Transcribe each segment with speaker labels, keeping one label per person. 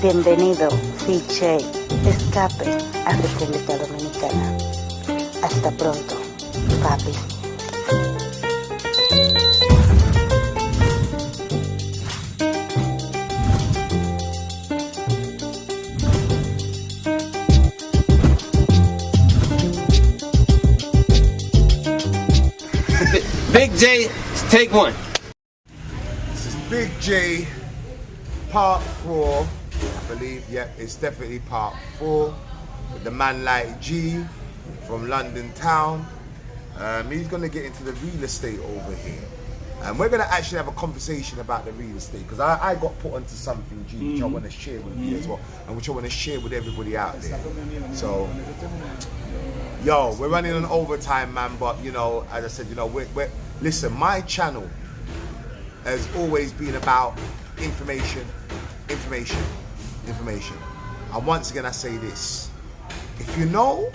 Speaker 1: Bienvenido, BIGJAY, escape a República Dominicana. Hasta pronto, papi.
Speaker 2: Big J, take one.
Speaker 3: This is Big J, part 4. I believe, yep, it's definitely part 4. With the man like G from London town. He's gonna get into the real estate over here. And we're gonna actually have a conversation about the real estate because I got put onto something, G, which I want to share with you as well, and which I want to share with everybody out there. So, yo, we're running on overtime, man, but you know, as I said, you know, listen, my channel has always been about information. And once again, I say this: if you know,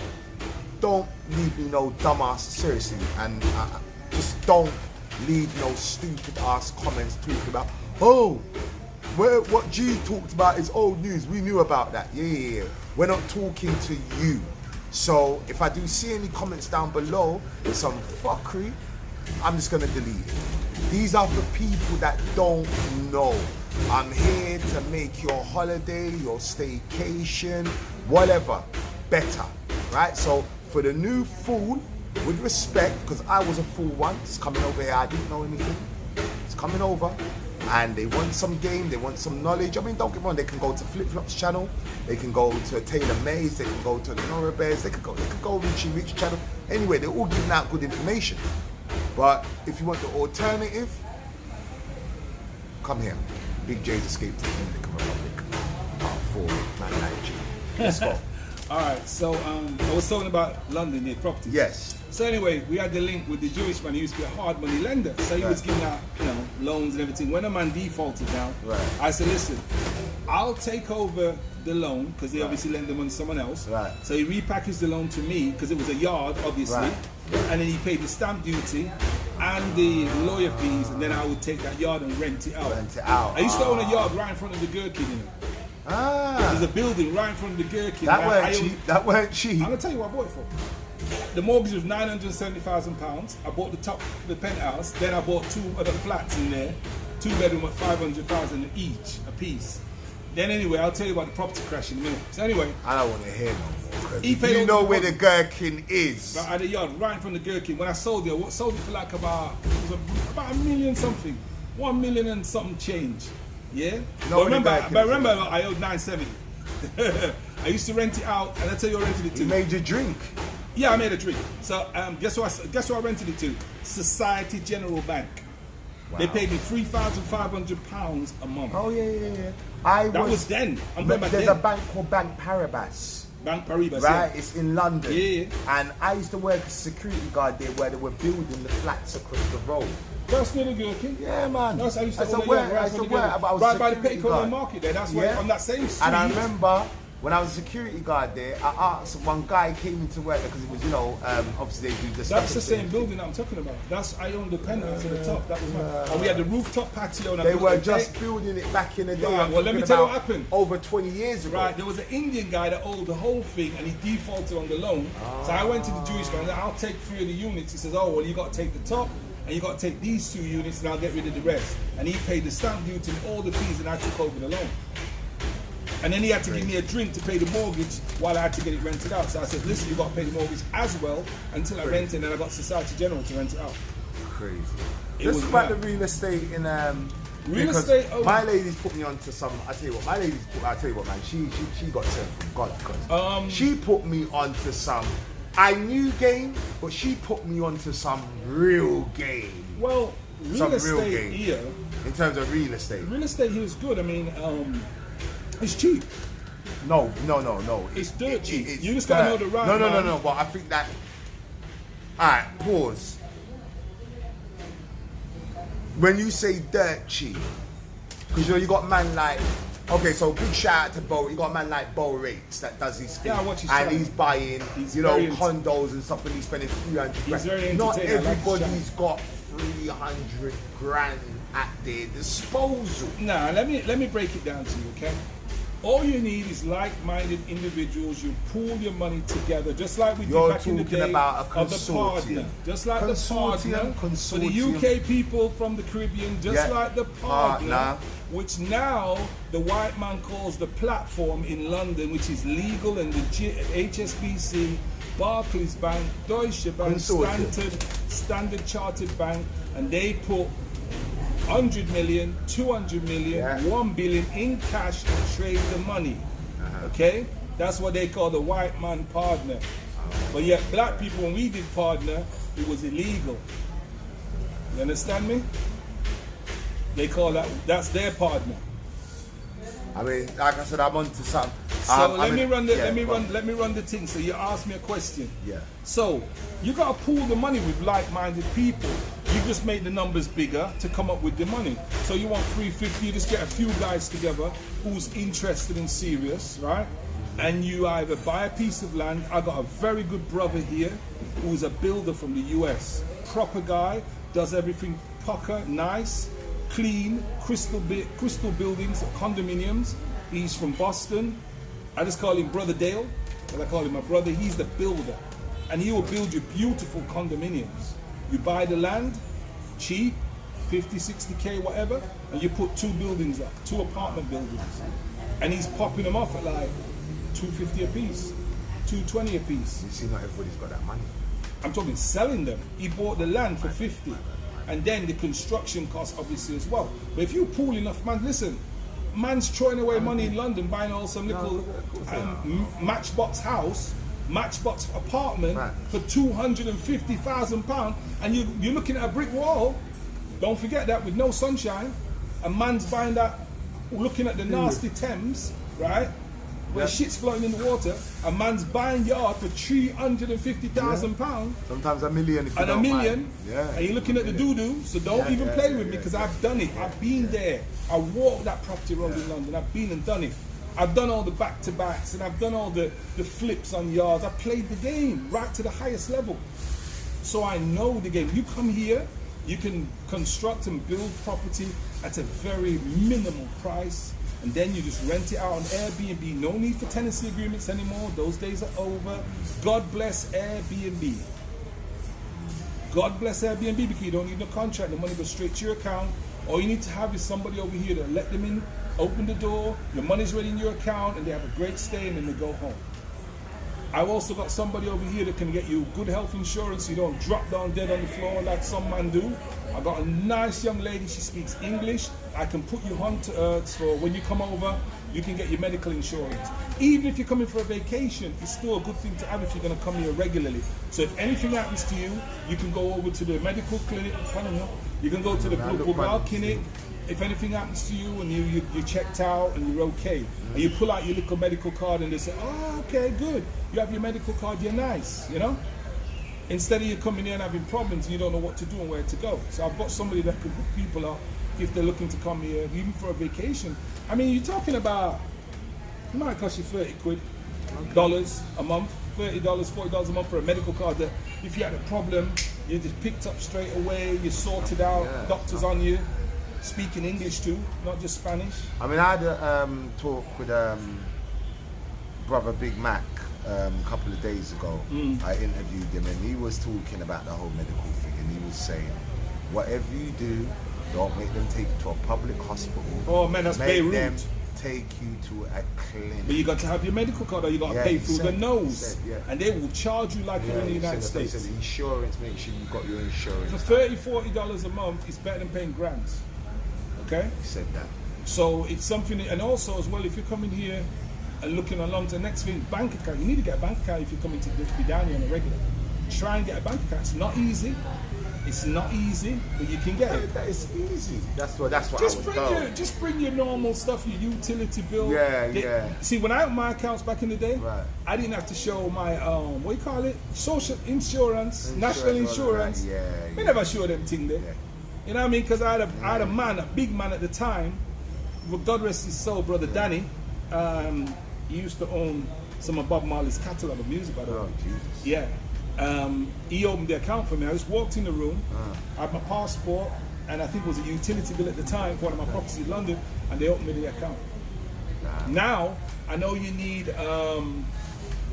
Speaker 3: don't leave me no dumbass, seriously, and just don't leave no stupid ass comments talking about, oh, what G talked about is old news. We knew about that. Yeah. We're not talking to you. So if I do see any comments down below with some fuckery, I'm just gonna delete it. These are for people that don't know. I'm here to make your holiday, your staycation, whatever, better, right? So for the new fool, with respect, because I was a fool once, coming over here, I didn't know anything. It's coming over, and they want some game, they want some knowledge. I mean, don't get me wrong, they can go to Flip Flop's channel, they can go to Taylor Mays, they can go to the Nora Bears, they could go Richie Rich channel. Anyway, they're all giving out good information. But if you want the alternative, come here. Big J's Escape to the Dominican Republic. Part 4, man like G. Let's go.
Speaker 4: Alright, so I was talking about London, their properties.
Speaker 3: Yes.
Speaker 4: So anyway, we had the link with the Jewish man who used to be a hard money lender. So he was giving out, you know, loans and everything. When a man defaulted now, I said, listen, I'll take over the loan because they obviously lend the money to someone else.
Speaker 3: Right.
Speaker 4: So he repackaged the loan to me because it was a yard, obviously.
Speaker 3: Right.
Speaker 4: And then he paid the stamp duty and the lawyer fees, and then I would take that yard and rent it out. I used to own a yard right in front of the Gherkin, you know. There's a building right in front of the Gherkin.
Speaker 3: That weren't cheap. That weren't cheap.
Speaker 4: I'm gonna tell you what I bought it for. The mortgage was £970,000. I bought the penthouse. Then I bought 2 other flats in there, 2 bedroom at £500,000 each a piece. Then anyway, I'll tell you about the property crash in a minute. So anyway,
Speaker 3: I don't want to hear no more.
Speaker 4: He paid
Speaker 3: You know where the Gherkin is.
Speaker 4: I had a yard right in front of the Gherkin. When I sold it, I sold it for like about a million something, 1 million and something change. Yeah. But remember, I owed 970. I used to rent it out, and I tell you, I rented it to.
Speaker 3: You made your drink.
Speaker 4: Yeah, I made a drink. So guess who I rented it to? Society General Bank. Wow. They paid me £3,500 a month.
Speaker 3: Oh yeah.
Speaker 4: That was then.
Speaker 3: There's a bank called Bank Paribas.
Speaker 4: Bank Paribas,
Speaker 3: right?
Speaker 4: Yeah.
Speaker 3: It's in London.
Speaker 4: Yeah.
Speaker 3: And I used to work as a security guard there, where they were building the flats across the road.
Speaker 4: That's near the Gherkin.
Speaker 3: Yeah, man.
Speaker 4: That's I used to
Speaker 3: work.
Speaker 4: Right by the Petticoat Market there. That's why on that same street.
Speaker 3: And I remember when I was a security guard there, I asked one guy came into work there because it was, you know, obviously they do the stuff.
Speaker 4: That's the same building that I'm talking about. I owned the penthouse at the top. That was and we had the rooftop patio. And
Speaker 3: they were just building it back in the day.
Speaker 4: Right, well, let me tell you what happened.
Speaker 3: Over 20 years ago.
Speaker 4: Right, there was an Indian guy that owned the whole thing and he defaulted on the loan. So I went to the Jewish man and said, I'll take 3 of the units. He says, oh, well, you got to take the top and you got to take these 2 units and I'll get rid of the rest. And he paid the stamp duty and all the fees and I took over the loan. And then he had to give me a drink to pay the mortgage while I had to get it rented out. So I said, listen, you got to pay the mortgage as well until I rent it, and then I got Society General to rent it out.
Speaker 3: Crazy. Let's talk about the real estate in
Speaker 4: real estate. Oh.
Speaker 3: My lady's put me onto some. I tell you what, man. She got sent from God because she put me onto some. I knew game, but she put me onto some real game.
Speaker 4: Well, real estate here.
Speaker 3: In terms of real estate.
Speaker 4: Real estate here is good. I mean, it's cheap.
Speaker 3: No.
Speaker 4: It's dirt cheap. You just gotta know the right.
Speaker 3: No. But I think that. Alright, pause. When you say dirt cheap, because you got man like, okay, so big shout out to Bo. You got a man like Bo Rates that does his thing, and he's buying, condos and stuff, and he's spending 300 grand. Not everybody's got 300 grand at their disposal.
Speaker 4: Nah, let me break it down to you, okay? All you need is like-minded individuals. You pool your money together, just like we did
Speaker 3: You're
Speaker 4: back in the
Speaker 3: talking
Speaker 4: day
Speaker 3: about a
Speaker 4: of the partner. Just like the partner for the UK people from the Caribbean, just like the partner, which now the white man calls the platform in London, which is legal and legit at HSBC, Barclays Bank, Deutsche Bank, Standard Chartered Bank, and they put 100 million, 200 million, 1 billion in cash and trade the money. Okay? That's what they call the white man partner. But yet black people, when we did partner, it was illegal. You understand me? They call that's their partner.
Speaker 3: I mean, like I said, I'm on to something.
Speaker 4: So let me run the thing. So you asked me a question.
Speaker 3: Yeah.
Speaker 4: So you gotta pool the money with like-minded people. You just make the numbers bigger to come up with the money. So you want 350, you just get a few guys together who's interested and serious, right? And you either buy a piece of land. I got a very good brother here who's a builder from the US. Proper guy, does everything pucker, nice, clean, crystal buildings, condominiums. He's from Boston. I just call him Brother Dale, but I call him my brother. He's the builder, and he will build you beautiful condominiums. You buy the land, cheap, 50, 60K, whatever, and you put 2 buildings up, 2 apartment buildings, and he's popping them off at like 250 a piece, 220 a piece.
Speaker 3: You see, not everybody's got that money.
Speaker 4: I'm talking selling them. He bought the land for 50, and then the construction costs obviously as well. But if you pool enough, man, listen. Man's throwing away money in London buying all some little matchbox house, matchbox apartment for £250,000, and you're looking at a brick wall. Don't forget that, with no sunshine. A man's buying that, looking at the nasty Thames, right? Where shit's floating in the water. A man's buying yard for £350,000.
Speaker 3: Sometimes $1 million. If you
Speaker 4: and
Speaker 3: don't
Speaker 4: $1 million.
Speaker 3: Yeah.
Speaker 4: And you're looking at the doo-doo, so don't even play with me, because I've done it. I've been there. I walked that property road in London. I've been and done it. I've done all the back-to-backs, and I've done all the flips on yards. I've played the game right to the highest level. So I know the game. You come here, you can construct and build property at a very minimal price, and then you just rent it out on Airbnb. No need for tenancy agreements anymore. Those days are over. God bless Airbnb. God bless Airbnb, because you don't need no contract. The money goes straight to your account. All you need to have is somebody over here to let them in, open the door, your money's ready in your account, and they have a great stay, and then they go home. I've also got somebody over here that can get you good health insurance so you don't drop down dead on the floor like some man do. I've got a nice young lady, she speaks English. I can put you on to her, so when you come over, you can get your medical insurance. Even if you're coming for a vacation, it's still a good thing to have if you're going to come here regularly. So if anything happens to you, you can go over to the medical clinic, you can go to the Global Clinic. If anything happens to you and you're checked out and you're okay, and you pull out your little medical card and they say, oh, okay, good. You have your medical card, you're nice, you know? Instead of you coming here and having problems and you don't know what to do and where to go. So I've got somebody that can hook people up if they're looking to come here, even for a vacation. I mean, you're talking about, it might cost you 30 quid, dollars a month, $30, $40 a month for a medical card that if you had a problem, you just picked up straight away, you sorted out, doctors on you, speaking English too, not just Spanish.
Speaker 3: I mean, I had a talk with brother Big Mac a couple of days ago. I interviewed him, and he was talking about the whole medical thing, and he was saying, whatever you do, don't make them take you to a public hospital.
Speaker 4: Oh man, that's
Speaker 3: Beirut.
Speaker 4: Beirut.
Speaker 3: Them take you to a clinic.
Speaker 4: But you got to have your medical card, or you got to pay through the nose, and they will charge you like you're in the United States.
Speaker 3: Said insurance, make sure you've got your insurance.
Speaker 4: For $30, $40 a month, it's better than paying grants. Okay?
Speaker 3: He said that.
Speaker 4: So it's something, and also as well, if you're coming here and looking along to the next thing, bank account. You need to get a bank account if you're coming to be down here on a regular. Try and get a bank account. It's not easy. It's not easy, but you can get it.
Speaker 3: That is easy. That's what
Speaker 4: just
Speaker 3: I would go.
Speaker 4: Just bring your normal stuff, your utility bill.
Speaker 3: Yeah.
Speaker 4: See, when I opened my accounts back in the day, I didn't have to show my what do you call it? Social insurance, national insurance. We never show them thing there. You know what I mean? Because I had a man, a big man at the time. God rest his soul, brother Danny. He used to own some of Bob Marley's catalogue of music, by the way.
Speaker 3: Oh, Jesus.
Speaker 4: Yeah. He opened the account for me. I just walked in the room, I had my passport, and I think it was a utility bill at the time for one of my properties in London, and they opened me the account. Now I know you need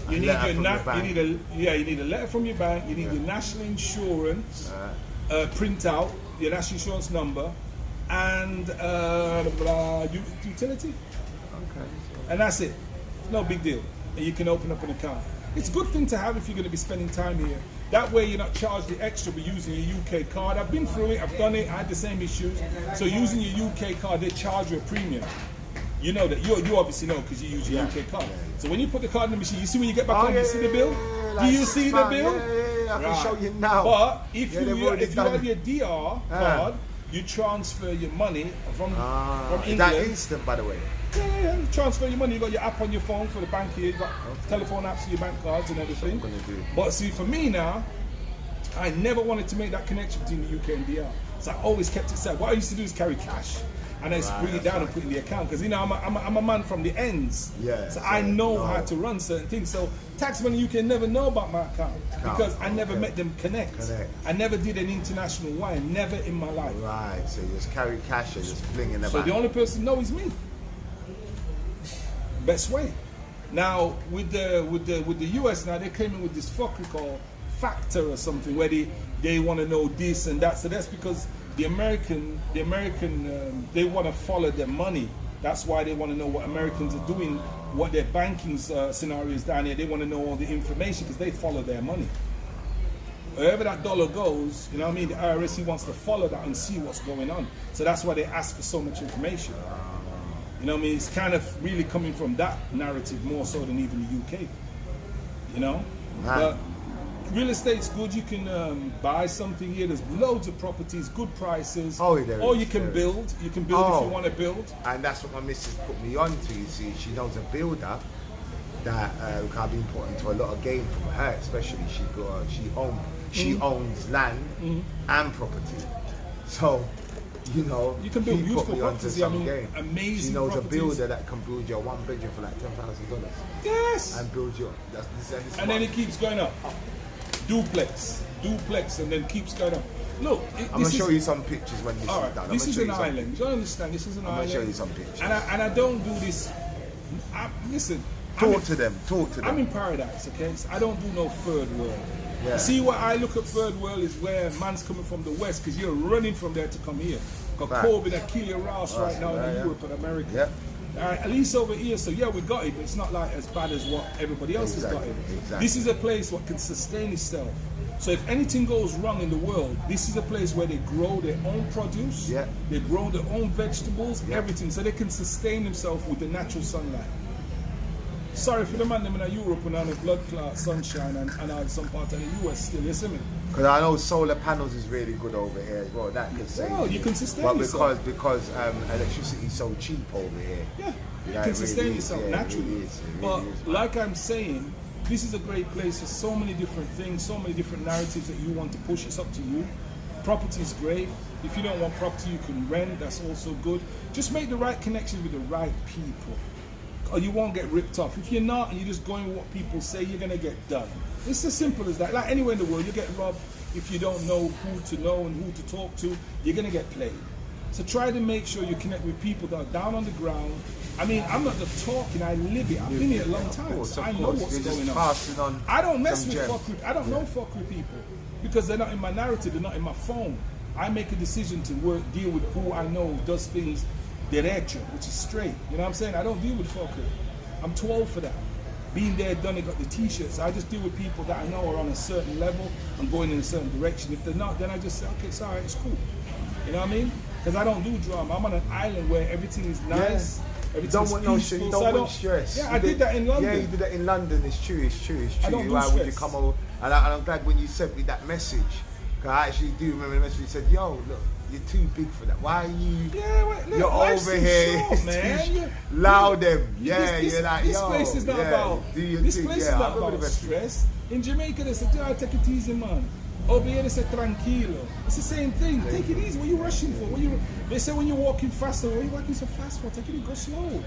Speaker 4: you need a letter from your bank. You need your national insurance printout, your national insurance number, and utility.
Speaker 3: Okay.
Speaker 4: And that's it. No big deal. And you can open up an account. It's a good thing to have if you're going to be spending time here. That way you're not charged the extra for using your UK card. I've been through it, I've done it, I had the same issues. So using your UK card, they charge you a premium. You know that, you obviously know because you use your UK card. So when you put the card in the machine, you see when you get back home, you see the bill? Do you see the bill?
Speaker 3: Yeah, I can show you now.
Speaker 4: But if you have your DR card, you transfer your money from England.
Speaker 3: Is that instant, by the way?
Speaker 4: Yeah, you transfer your money. You got your app on your phone for the bank here. You got telephone apps for your bank cards and everything. But see, for me now, I never wanted to make that connection between the UK and DR. So I always kept it separate. What I used to do is carry cash, and I used to bring it down and put it in the account because I'm a man from the ends.
Speaker 3: Yeah.
Speaker 4: So I know how to run certain things. So taxmen in the UK never know about my account because I never met them connect. I never did an international wire, never in my life.
Speaker 3: Right. So you just carry cash and just fling in the
Speaker 4: So
Speaker 3: bank.
Speaker 4: the only person know is me. Best way. Now with the US now they came in with this fuckery called factor or something where they want to know this and that. So that's because the American they want to follow their money. That's why they want to know what Americans are doing, what their banking scenario is down here. They want to know all the information because they follow their money. Wherever that dollar goes, you know what I mean, the IRS wants to follow that and see what's going on. So that's why they ask for so much information. You know what I mean? It's kind of really coming from that narrative more so than even the UK. You know? But real estate's good. You can buy something here. There's loads of properties, good prices.
Speaker 3: Or
Speaker 4: you can build. You can build if you want to build.
Speaker 3: And that's what my missus put me on to. You see, she knows a builder that I've been put into a lot of game from her, especially she owns land and property. So, you know,
Speaker 4: you can build
Speaker 3: he
Speaker 4: beautiful
Speaker 3: put me onto
Speaker 4: properties.
Speaker 3: some game.
Speaker 4: Amazing.
Speaker 3: She knows
Speaker 4: properties.
Speaker 3: a builder that can build your 1 bedroom for like $10,000.
Speaker 4: Yes.
Speaker 3: And build your
Speaker 4: and then it keeps going up. Duplex, and then keeps going up. Look,
Speaker 3: I'm gonna show you some pictures when this is done.
Speaker 4: This is an island. You don't understand? This is an island.
Speaker 3: I'm gonna show you some pictures.
Speaker 4: And I don't do this. Listen.
Speaker 3: Talk to them.
Speaker 4: I'm in paradise, okay? So I don't do no third world.
Speaker 3: Yeah.
Speaker 4: See, what I look at third world is where man's coming from the west because you're running from there to come here. Got COVID that kill your ass right now in Europe and America.
Speaker 3: Yeah.
Speaker 4: At least over here, so yeah, we got it, but it's not like as bad as what everybody else has got it.
Speaker 3: Exactly.
Speaker 4: This is a place what can sustain itself. So if anything goes wrong in the world, this is a place where they grow their own produce, they grow their own vegetables, everything, so they can sustain themselves with the natural sunlight. Sorry for the man them in Europe and on the blood clot sunshine and on some part of the US still, you see me?
Speaker 3: Because I know solar panels is really good over here as well. That can save.
Speaker 4: Oh, you can sustain yourself.
Speaker 3: Because electricity is so cheap over here.
Speaker 4: Yeah, you can sustain yourself naturally. But like I'm saying, this is a great place for so many different things, so many different narratives that you want to push. It's up to you. Property is great. If you don't want property, you can rent. That's also good. Just make the right connections with the right people, or you won't get ripped off. If you're not and you're just going with what people say, you're going to get done. It's as simple as that. Like anywhere in the world, you get robbed. If you don't know who to know and who to talk to, you're going to get played. So try to make sure you connect with people that are down on the ground. I mean, I'm not just talking, I live it. I've been here a long time, so I know what's going on. I don't mess with fuckery. I don't know fuckery people because they're not in my narrative, they're not in my phone. I make a decision to deal with who I know does things derecho, which is straight. You know what I'm saying? I don't deal with fuckery. I'm too old for that. Being there, done it, got the t-shirts. I just deal with people that I know are on a certain level and going in a certain direction. If they're not, then I just say, okay, it's all right, it's cool. You know what I mean? Because I don't do drama. I'm on an island where everything is nice.
Speaker 3: You don't want no shit. You don't want stress.
Speaker 4: Yeah, I did that in London.
Speaker 3: Yeah, you did that in London. It's true. It's true. It's true.
Speaker 4: I don't do
Speaker 3: Why
Speaker 4: stress.
Speaker 3: would you come over? And I'm glad when you sent me that message. Because I actually do remember the message. You said, "Yo, look, you're too big for that. Why are you?
Speaker 4: Yeah, wait, look,
Speaker 3: you're over here.
Speaker 4: Short, man.
Speaker 3: Loud them.
Speaker 4: You're
Speaker 3: like,
Speaker 4: this
Speaker 3: yo.
Speaker 4: place is not about. This place is not about stress. In Jamaica, they said, "Yeah, take it easy, man." Over here, they say tranquilo. It's the same thing. Take it easy. What are you rushing for? They say when you're walking faster, what are you walking so fast for? Take it easy, go slow.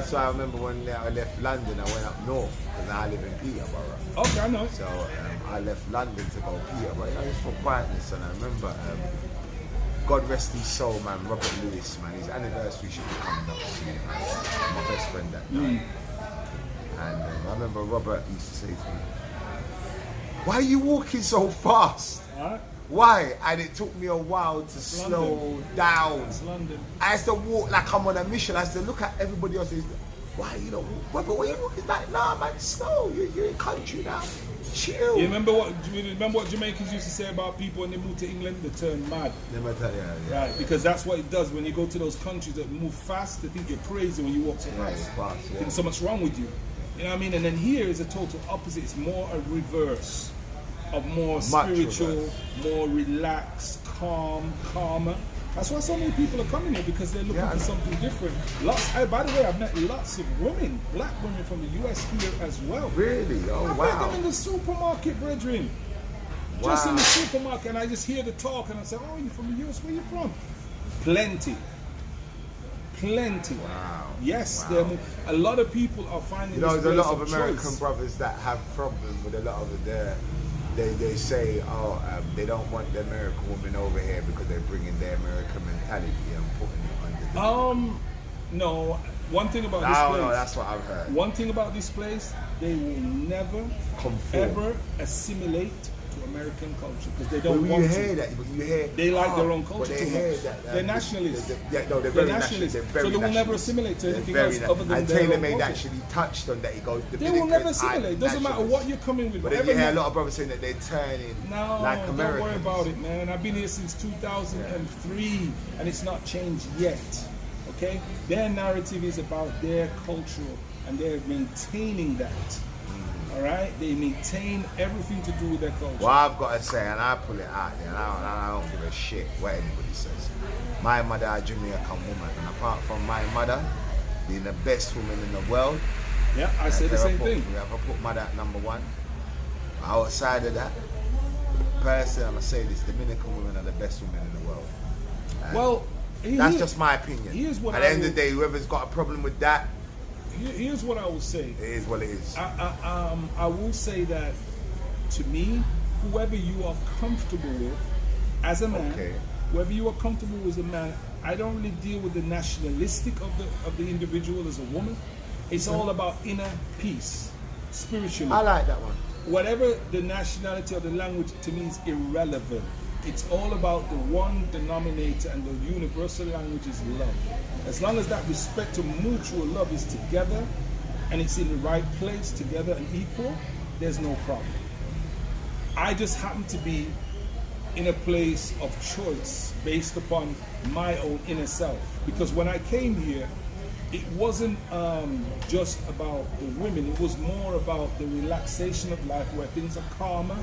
Speaker 3: So I remember when I left London, I went up north because I live in Peterborough.
Speaker 4: Okay, I know.
Speaker 3: So I left London to go Peterborough. Just for quietness, and I remember God rest his soul, man. Robert Lewis, man. His anniversary should be coming up soon, man. My best friend that died. And I remember Robert used to say to me, "Why are you walking so fast?"
Speaker 4: Alright?
Speaker 3: Why? And it took me a while to slow down.
Speaker 4: It's London.
Speaker 3: I used to walk like I'm on a mission. I used to look at everybody else. Why you don't walk? But why you walking like, nah, man, slow. You're in country now. Chill.
Speaker 4: You remember what Jamaicans used to say about people when they moved to England? They turn mad.
Speaker 3: Yeah.
Speaker 4: Right, because that's what it does when you go to those countries that move fast. They think you're crazy when you walk so fast.
Speaker 3: Yeah.
Speaker 4: There's so much wrong with you. You know what I mean? And then here is a total opposite. It's more a reverse of more spiritual, more relaxed, calmer. That's why so many people are coming here, because they're looking for something different. By the way, I've met lots of women, black women from the US here as well.
Speaker 3: Really? Oh,
Speaker 4: I
Speaker 3: wow.
Speaker 4: met them in the supermarket, brethren.
Speaker 3: Wow.
Speaker 4: Just in the supermarket, and I just hear the talk, and I say, "Oh, you're from the US? Where you from?" Plenty.
Speaker 3: Wow.
Speaker 4: Yes,
Speaker 3: Wow.
Speaker 4: a lot of people are finding.
Speaker 3: You know, there's a lot of American
Speaker 4: choice.
Speaker 3: brothers that have problems with a lot of it. They say, they don't want the American woman over here because they're bringing their American mentality and putting it under the...
Speaker 4: No. One thing about this place...
Speaker 3: No, that's what I've heard.
Speaker 4: One thing about this place, they will never, ever assimilate to American culture, because they don't want to. They like their own culture too much. They're nationalists.
Speaker 3: They're very nationalists.
Speaker 4: So they will never assimilate to anything else other than
Speaker 3: and
Speaker 4: their
Speaker 3: Taylor
Speaker 4: own
Speaker 3: made
Speaker 4: culture.
Speaker 3: actually touched on that. He goes,
Speaker 4: They will never assimilate. Doesn't matter what you're coming with.
Speaker 3: But then you hear a lot of brothers saying that they're turning like Americans.
Speaker 4: Don't worry about it, man. I've been here since 2003, and it's not changed yet. Okay? Their narrative is about their culture, and they're maintaining that. All right, they maintain everything to do with their culture.
Speaker 3: Well, I've got to say, and I pull it out there, and I don't give a shit what anybody says. My mother, a Jamaican woman, and apart from my mother being the best woman in the world,
Speaker 4: yeah, I say the same thing.
Speaker 3: We have to put mother at number one. Outside of that, personally, I'm gonna say this: Dominican women are the best women in the world.
Speaker 4: Well,
Speaker 3: that's just my opinion.
Speaker 4: Here's what
Speaker 3: at the end of the day, whoever's got a problem with that.
Speaker 4: Here's what I will say.
Speaker 3: It is what it is.
Speaker 4: I will say that, to me, whoever you are comfortable with as a man, whoever you are comfortable with as a man, I don't really deal with the nationalistic of the individual as a woman. It's all about inner peace, spiritually.
Speaker 3: I like that one.
Speaker 4: Whatever the nationality or the language, to me, is irrelevant. It's all about the one denominator, and the universal language is love. As long as that respect and mutual love is together, and it's in the right place together and equal, there's no problem. I just happen to be in a place of choice based upon my own inner self. Because when I came here, it wasn't just about the women, it was more about the relaxation of life, where things are calmer.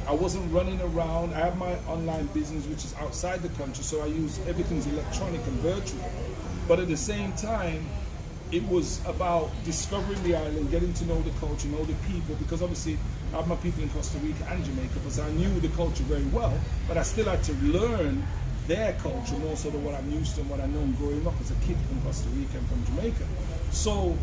Speaker 4: I wasn't running around. I have my online business, which is outside the country, so I use everything's electronic and virtual. But at the same time, it was about discovering the island, getting to know the culture, know the people, because obviously I have my people in Costa Rica and Jamaica, because I knew the culture very well, but I still had to learn their culture more so than what I'm used to and what I know growing up as a kid from Costa Rica and from Jamaica. So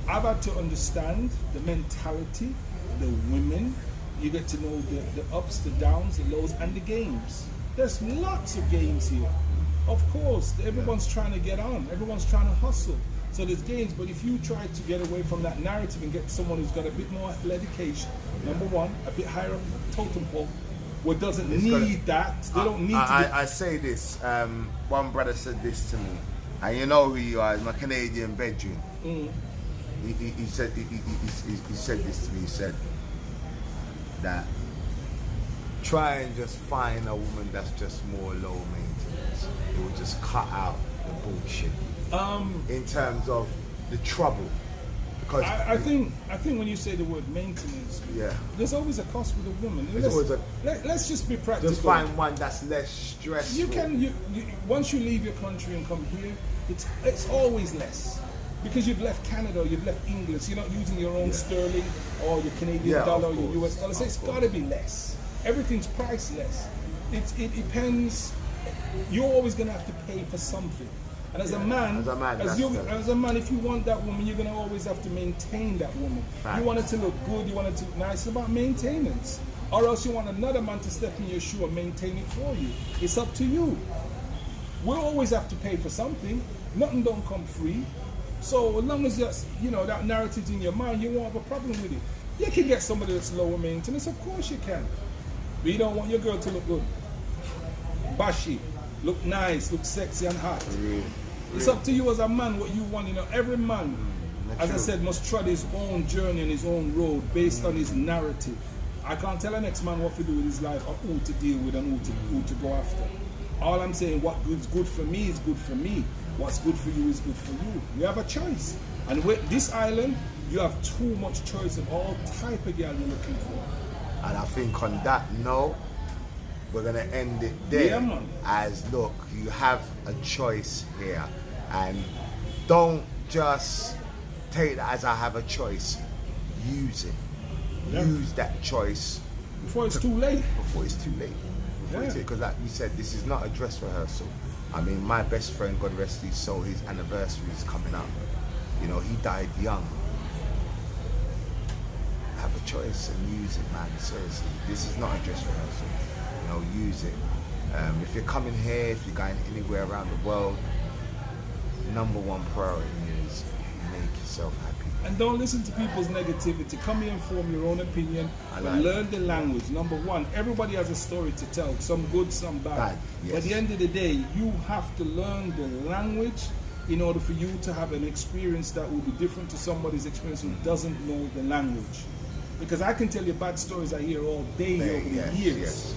Speaker 4: I've had to understand the mentality, the women. You get to know the ups, the downs, the lows, and the games. There's lots of games here. Of course, everyone's trying to get on. Everyone's trying to hustle. So there's games, but if you try to get away from that narrative and get someone who's got a bit more education, number one, a bit higher up the totem pole, who doesn't need that. They don't need to.
Speaker 3: I say this. One brother said this to me, and you know who you are. My Canadian bedroom. He said this to me. He said that try and just find a woman that's just more low maintenance. It will just cut out the bullshit. In terms of the trouble, because
Speaker 4: I think when you say the word maintenance, there's always a cost with a woman. Let's just be practical.
Speaker 3: Just find one that's less stressful.
Speaker 4: You can once you leave your country and come here, it's always less. Because you've left Canada, you've left England, so you're not using your own sterling or your Canadian dollar or your US dollar. So it's got to be less. Everything's priceless. It depends. You're always going to have to pay for something. And as a man, if you want that woman, you're going to always have to maintain that woman. Fact. You want it to look good, you want it to look nice. It's about maintenance. Or else you want another man to step in your shoe and maintain it for you. It's up to you. we'll always have to pay for something. Nothing don't come free. So as long as that's, that narrative's in your mind, you won't have a problem with it. You can get somebody that's lower maintenance, of course you can. But you don't want your girl to look good. Bashy, look nice, look sexy and hot. It's up to you as a man what you want. Every man, as I said, must tread his own journey and his own road based on his narrative. I can't tell an next man what to do with his life or who to deal with and who to go after. All I'm saying, what is good for me is good for me. What's good for you is good for you. You have a choice. And with this island, you have too much choice of all type of girl you're looking for.
Speaker 3: And I think on that note, we're going to end it there.
Speaker 4: Yeah, man.
Speaker 3: As look, you have a choice here. And don't just take that as I have a choice. Use it.
Speaker 4: Yeah.
Speaker 3: Use that choice.
Speaker 4: Before it's too late.
Speaker 3: Before it's too late. Because like you said, this is not a dress rehearsal. I mean, my best friend, God rest his soul, his anniversary is coming up. He died young. Have a choice and use it, man. Seriously, this is not a dress rehearsal. Use it. If you're coming here, if you're going anywhere around the world, number one priority is make yourself happy.
Speaker 4: And don't listen to people's negativity. Come here and form your own opinion.
Speaker 3: Like
Speaker 4: learn the language. Number one, everybody has a story to tell. Some good, some bad.
Speaker 3: Yes.
Speaker 4: But at the end of the day, you have to learn the language in order for you to have an experience that will be different to somebody's experience who doesn't know the language. Because I can tell you bad stories I hear all day over the years.
Speaker 3: Yes.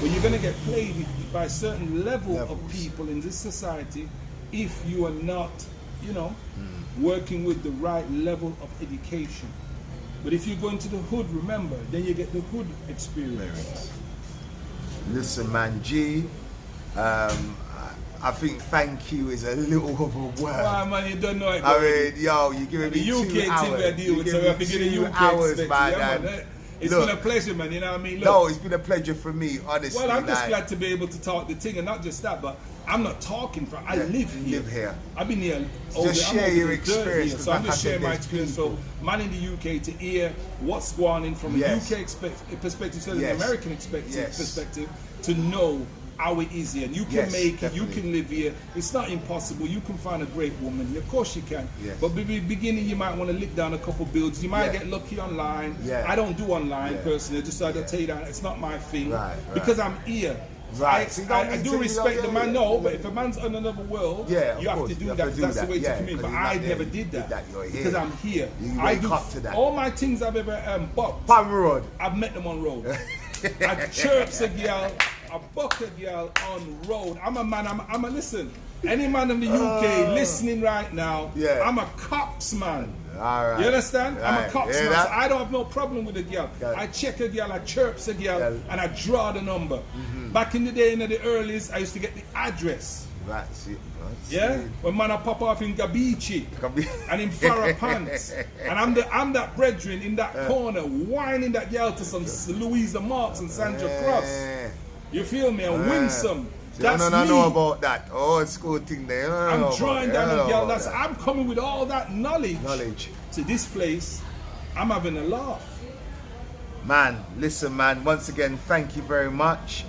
Speaker 4: But you're going to get played by a certain level of people in this society if you are not, working with the right level of education. But if you go into the hood, remember, then you get the hood experience.
Speaker 3: Listen, man, G, I think thank you is a little of a word.
Speaker 4: Wow, man, you don't know it.
Speaker 3: I mean, you're giving me
Speaker 4: the UK
Speaker 3: 2 hours.
Speaker 4: thing we deal with, so we have to get the UK
Speaker 3: hours,
Speaker 4: man.
Speaker 3: man.
Speaker 4: It's been a pleasure, man. You know what I mean? Look,
Speaker 3: no, it's been a pleasure for me, honestly.
Speaker 4: Well, I'm just glad to be able to talk the thing, and not just that, but I'm not talking I live here. I've been here.
Speaker 3: Just share your experience.
Speaker 4: Here, so I'm just sharing my experience. So, man in the UK to hear what's going on from a UK perspective, so an American perspective, to know how it is here. And you can make it, you can live here. It's not impossible. You can find a great woman. Of course you can. But in the beginning, you might want to lick down a couple builds. You might get lucky online. I don't do online personally. Just so I tell you that it's not my thing. Because I'm here. I do respect the man, but if a man's on another world, you have to do that because that's the way to communicate. But I never did that because I'm here. I do all my things I've ever booked. I've met them on road. I chirps a girl, I buck a girl on road. I'm a man. I'm a listen. Any man in the UK listening right now, I'm a cops man.
Speaker 3: All right.
Speaker 4: You understand? I'm a cops man,
Speaker 3: that?
Speaker 4: so I don't have no problem with a girl. I check a girl, I chirps a girl, and I draw the number. Back in the day, in the earlies, I used to get the address. When man I pop off in Gabici and in Farah pants, and I'm that brethren in that corner whining that girl to some Louisa Marks and Sandra Cross. You feel me? And winsome. That's
Speaker 3: I don't know about that old school thing there.
Speaker 4: I'm drawing down a girl. I'm coming with all that knowledge to this place. I'm having a laugh. Man, listen, man. Once again, thank you very much.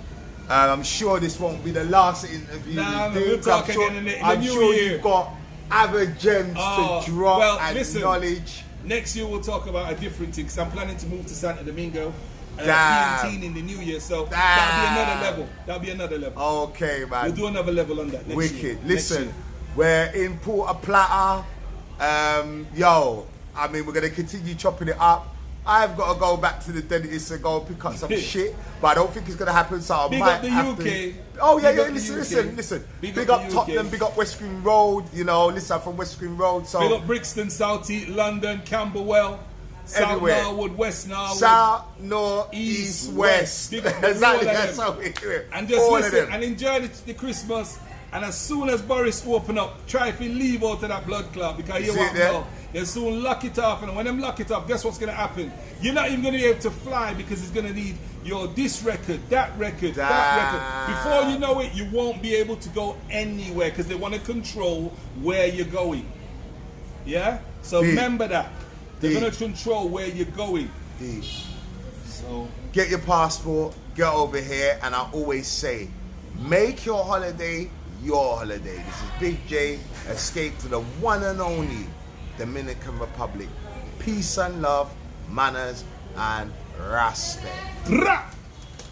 Speaker 4: I'm sure this won't be the last interview we do. We'll talk again in the
Speaker 3: I'm
Speaker 4: new
Speaker 3: sure
Speaker 4: year.
Speaker 3: You've got other gems to drop and
Speaker 4: listen,
Speaker 3: knowledge.
Speaker 4: Next year we'll talk about a different thing because I'm planning to move to Santo Domingo. PNT in the new year, so that'll be another level. Okay, man. We'll do another level on that next year. Listen, we're in Puerto Plata. I mean, we're gonna continue chopping it up. I've got to go back to the dentist and go pick up some shit, but I don't think it's gonna happen. So I might have to. Oh yeah, listen. Big up Tottenham, big up West Green Road. Listen, I'm from West Green Road. So big up Brixton, South East London, Camberwell. South Norwood, West Norwood.
Speaker 3: South, North, East, West. Exactly, that's how we do it. And just listen and enjoy the Christmas. And as soon as Boris open up, try if you leave out of that blood clot because you won't know. They'll soon lock it off. And when them lock it off, guess what's going to happen? You're not even going to be able to fly because it's going to need your this record, that record, that record. Before you know it, you won't be able to go anywhere because they want to control where you're going. Yeah? So remember that. They're going to control where you're going. So get your passport, get over here, and I always say, make your holiday your holiday. This is Big J, escape to the one and only Dominican Republic. Peace and love, manners and respect.
Speaker 4: Rah!